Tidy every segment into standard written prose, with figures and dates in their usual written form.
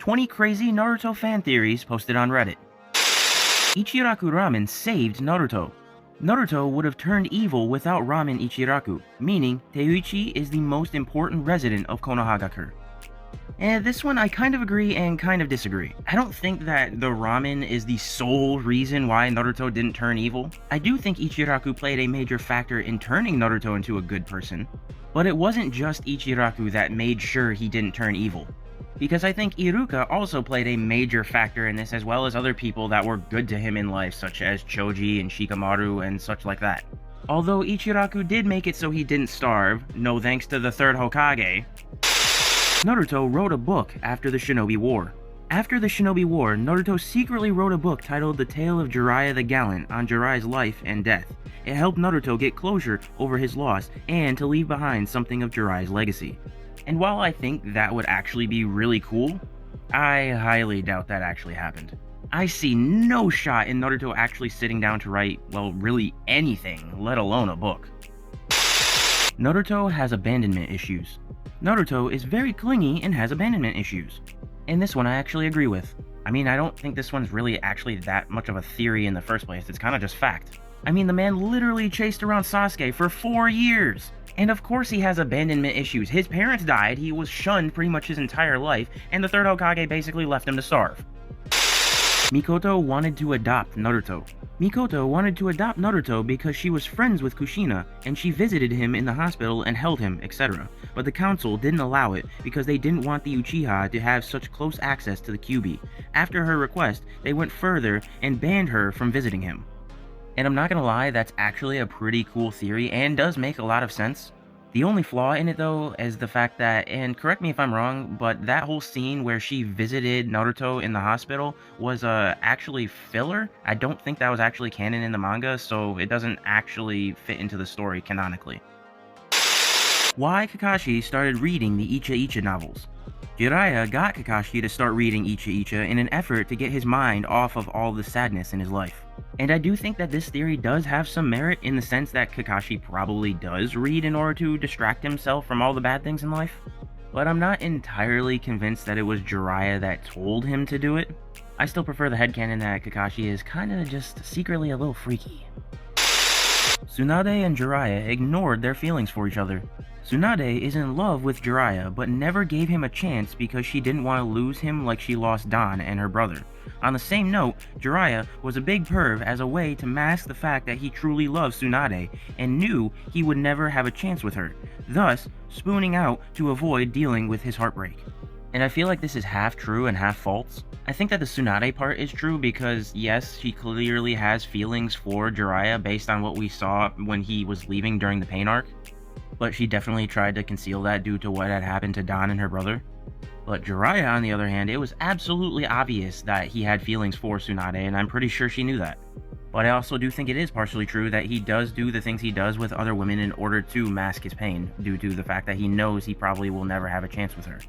20 crazy Naruto fan theories posted on Reddit. Ichiraku ramen saved Naruto. Naruto would have turned evil without ramen Ichiraku, meaning Teiuchi is the most important resident of Konohagakure. And this one I kind of agree and kind of disagree. I don't think that the ramen is the sole reason why Naruto didn't turn evil. I do think Ichiraku played a major factor in turning Naruto into a good person, but it wasn't just Ichiraku that made sure he didn't turn evil. Because I think Iruka also played a major factor in this, as well as other people that were good to him in life, such as Choji and Shikamaru and such like that. Although Ichiraku did make it so he didn't starve, no thanks to the third Hokage, Naruto wrote a book after the Shinobi War. After the Shinobi War, Naruto secretly wrote a book titled The Tale of Jiraiya the Gallant on Jiraiya's life and death. It helped Naruto get closure over his loss and to leave behind something of Jiraiya's legacy. And while I think that would actually be really cool, I highly doubt that actually happened. I see no shot in Naruto actually sitting down to write, well, really anything, let alone a book. Naruto has abandonment issues. Naruto is very clingy and has abandonment issues. And this one I actually agree with. I mean, I don't think this one's really actually that much of a theory in the first place, it's kind of just fact. I mean, the man literally chased around Sasuke for 4 years! And of course he has abandonment issues. His parents died, he was shunned pretty much his entire life, and the third Hokage basically left him to starve. Mikoto wanted to adopt Naruto. Mikoto wanted to adopt Naruto because she was friends with Kushina, and she visited him in the hospital and held him, etc. But the council didn't allow it because they didn't want the Uchiha to have such close access to the Kyuubi. After her request, they went further and banned her from visiting him. And I'm not gonna lie, that's actually a pretty cool theory and does make a lot of sense. The only flaw in it though is the fact that, and correct me if I'm wrong, but that whole scene where she visited Naruto in the hospital was actually filler. I don't think that was actually canon in the manga, so it doesn't actually fit into the story canonically. Why Kakashi started reading the Icha Icha novels. Jiraiya got Kakashi to start reading Icha Icha in an effort to get his mind off of all the sadness in his life. And I do think that this theory does have some merit in the sense that Kakashi probably does read in order to distract himself from all the bad things in life. But I'm not entirely convinced that it was Jiraiya that told him to do it. I still prefer the headcanon that Kakashi is kinda just secretly a little freaky. Tsunade and Jiraiya ignored their feelings for each other. Tsunade is in love with Jiraiya, but never gave him a chance because she didn't want to lose him like she lost Dan and her brother. On the same note, Jiraiya was a big perv as a way to mask the fact that he truly loves Tsunade and knew he would never have a chance with her, thus spooning out to avoid dealing with his heartbreak. And I feel like this is half true and half false. I think that the Tsunade part is true because yes, she clearly has feelings for Jiraiya based on what we saw when he was leaving during the pain arc. But she definitely tried to conceal that due to what had happened to Dan and her brother. But Jiraiya, on the other hand, it was absolutely obvious that he had feelings for Tsunade, and I'm pretty sure she knew that. But I also do think it is partially true that he does do the things he does with other women in order to mask his pain, due to the fact that he knows he probably will never have a chance with her.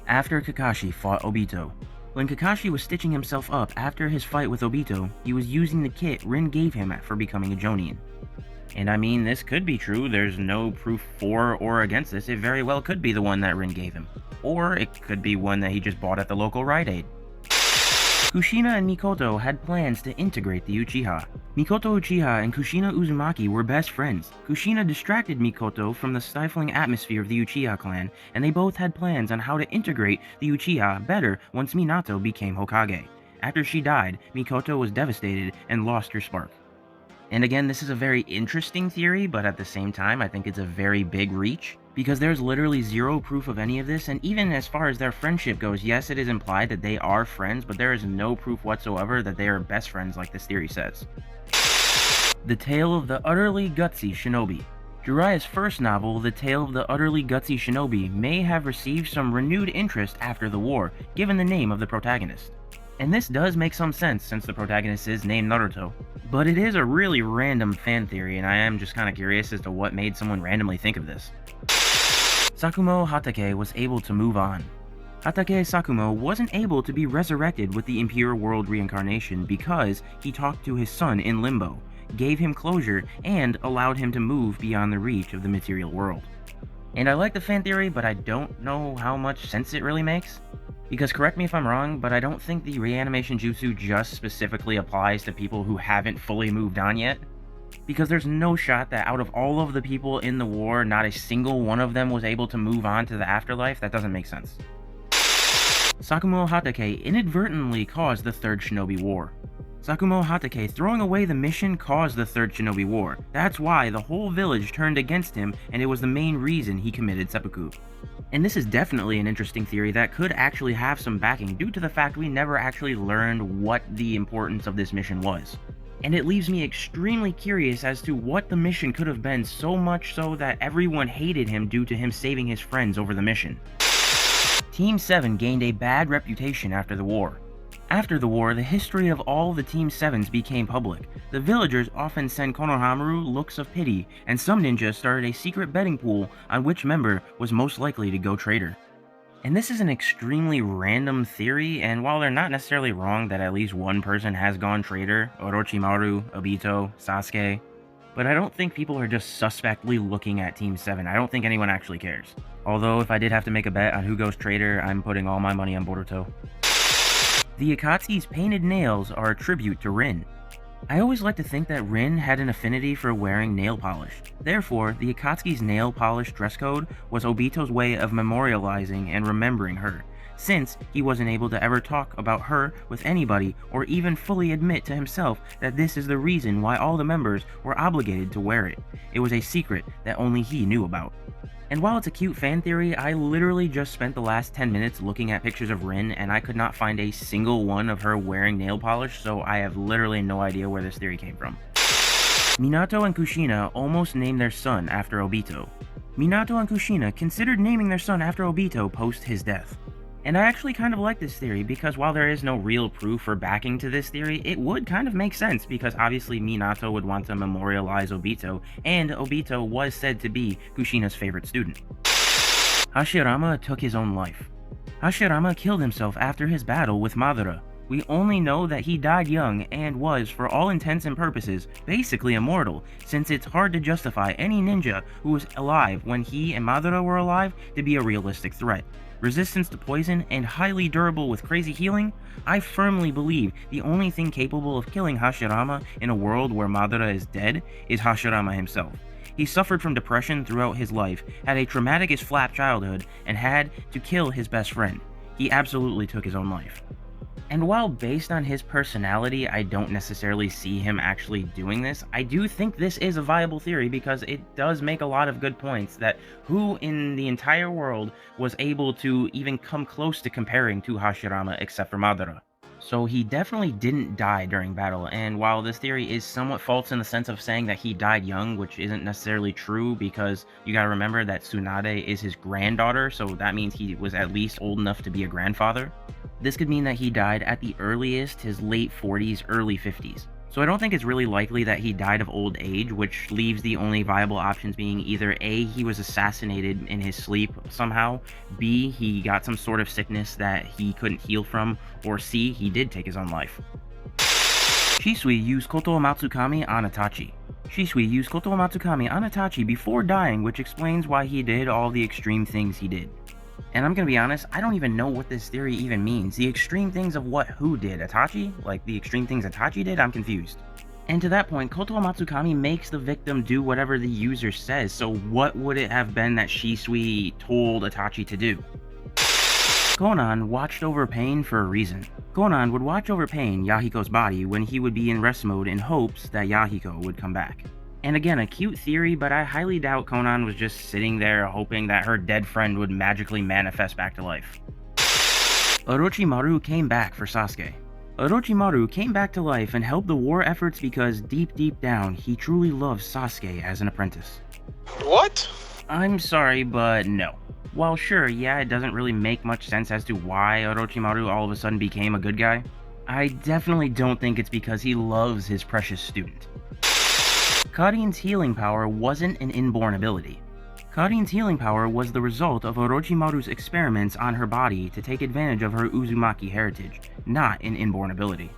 After Kakashi fought Obito. When Kakashi was stitching himself up after his fight with Obito, he was using the kit Rin gave him for becoming a Jonin. And I mean, this could be true, there's no proof for or against this, it very well could be the one that Rin gave him. Or it could be one that he just bought at the local Rite Aid. Kushina and Mikoto had plans to integrate the Uchiha. Mikoto Uchiha and Kushina Uzumaki were best friends. Kushina distracted Mikoto from the stifling atmosphere of the Uchiha clan, and they both had plans on how to integrate the Uchiha better once Minato became Hokage. After she died, Mikoto was devastated and lost her spark. And again, this is a very interesting theory, but at the same time, I think it's a very big reach, because there's literally zero proof of any of this, and even as far as their friendship goes, yes, it is implied that they are friends, but there is no proof whatsoever that they are best friends like this theory says. The Tale of the Utterly Gutsy Shinobi. Jiraiya's first novel, The Tale of the Utterly Gutsy Shinobi, may have received some renewed interest after the war, given the name of the protagonist. And this does make some sense since the protagonist is named Naruto. But it is a really random fan theory, and I am just kinda curious as to what made someone randomly think of this. Sakumo Hatake was able to move on. Hatake Sakumo wasn't able to be resurrected with the Imperial World reincarnation because he talked to his son in Limbo, gave him closure, and allowed him to move beyond the reach of the material world. And I like the fan theory, but I don't know how much sense it really makes. Because correct me if I'm wrong, but I don't think the reanimation jutsu just specifically applies to people who haven't fully moved on yet. Because there's no shot that out of all of the people in the war, not a single one of them was able to move on to the afterlife. That doesn't make sense. Sakumo Hatake inadvertently caused the Third Shinobi War. Sakumo Hatake throwing away the mission caused the Third Shinobi War. That's why the whole village turned against him, and it was the main reason he committed seppuku. And this is definitely an interesting theory that could actually have some backing due to the fact we never actually learned what the importance of this mission was. And it leaves me extremely curious as to what the mission could have been, so much so that everyone hated him due to him saving his friends over the mission. Team 7 gained a bad reputation after the war. After the war, the history of all the Team 7s became public. The villagers often sent Konohamaru looks of pity, and some ninjas started a secret betting pool on which member was most likely to go traitor. And this is an extremely random theory, and while they're not necessarily wrong that at least one person has gone traitor, Orochimaru, Obito, Sasuke, but I don't think people are just suspectly looking at Team 7. I don't think anyone actually cares. Although if I did have to make a bet on who goes traitor, I'm putting all my money on Boruto. The Akatsuki's painted nails are a tribute to Rin. I always like to think that Rin had an affinity for wearing nail polish. Therefore, the Akatsuki's nail polish dress code was Obito's way of memorializing and remembering her, since he wasn't able to ever talk about her with anybody or even fully admit to himself that this is the reason why all the members were obligated to wear it. It was a secret that only he knew about. And while it's a cute fan theory, I literally just spent the last 10 minutes looking at pictures of Rin and I could not find a single one of her wearing nail polish, so I have literally no idea where this theory came from. Minato and Kushina almost named their son after Obito. Minato and Kushina considered naming their son after Obito post his death. And I actually kind of like this theory because while there is no real proof or backing to this theory, it would kind of make sense because obviously Minato would want to memorialize Obito, and Obito was said to be Kushina's favorite student. Hashirama took his own life. Hashirama killed himself after his battle with Madara. We only know that he died young and was, for all intents and purposes, basically immortal, since it's hard to justify any ninja who was alive when he and Madara were alive to be a realistic threat. Resistance to poison, and highly durable with crazy healing, I firmly believe the only thing capable of killing Hashirama in a world where Madara is dead is Hashirama himself. He suffered from depression throughout his life, had a traumatic as flap childhood, and had to kill his best friend. He absolutely took his own life. And while based on his personality, I don't necessarily see him actually doing this, I do think this is a viable theory because it does make a lot of good points that who in the entire world was able to even come close to comparing to Hashirama except for Madara. So he definitely didn't die during battle, and while this theory is somewhat false in the sense of saying that he died young, which isn't necessarily true because you gotta remember that Tsunade is his granddaughter, so that means he was at least old enough to be a grandfather. This could mean that he died at the earliest his late 40s, early 50s. So I don't think it's really likely that he died of old age, which leaves the only viable options being either A, he was assassinated in his sleep somehow, B, he got some sort of sickness that he couldn't heal from, or C, he did take his own life. Shisui used Koto Matsukami on Itachi. Shisui used Koto Matsukami on Itachi before dying, which explains why he did all the extreme things he did. And I'm gonna be honest, I don't even know what this theory even means. The extreme things of what who did? Itachi? Like the extreme things Itachi did? I'm confused. And to that point, Koto Matsukami makes the victim do whatever the user says, so what would it have been that Shisui told Itachi to do? Konan watched over Pain for a reason. Konan would watch over Pain, Yahiko's body, when he would be in rest mode in hopes that Yahiko would come back. And again, a cute theory, but I highly doubt Konan was just sitting there hoping that her dead friend would magically manifest back to life. Orochimaru came back for Sasuke. Orochimaru came back to life and helped the war efforts because deep down, he truly loves Sasuke as an apprentice. What? I'm sorry, but no. While sure, yeah, it doesn't really make much sense as to why Orochimaru all of a sudden became a good guy, I definitely don't think it's because he loves his precious student. Karin's healing power wasn't an inborn ability. Karin's healing power was the result of Orochimaru's experiments on her body to take advantage of her Uzumaki heritage, not an inborn ability.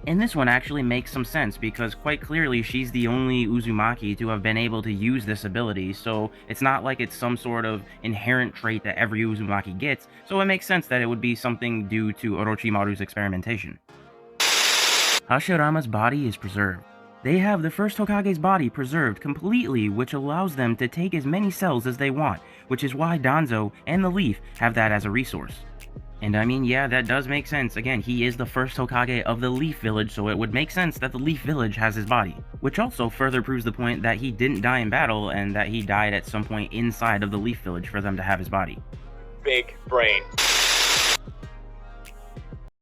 And this one actually makes some sense because quite clearly she's the only Uzumaki to have been able to use this ability, so it's not like it's some sort of inherent trait that every Uzumaki gets, so it makes sense that it would be something due to Orochimaru's experimentation. Hashirama's body is preserved. They have the first Hokage's body preserved completely, which allows them to take as many cells as they want, which is why Danzo and the Leaf have that as a resource. And I mean, yeah, that does make sense. Again, he is the first Hokage of the Leaf Village, so it would make sense that the Leaf Village has his body. Which also further proves the point that he didn't die in battle, and that he died at some point inside of the Leaf Village for them to have his body. Big brain.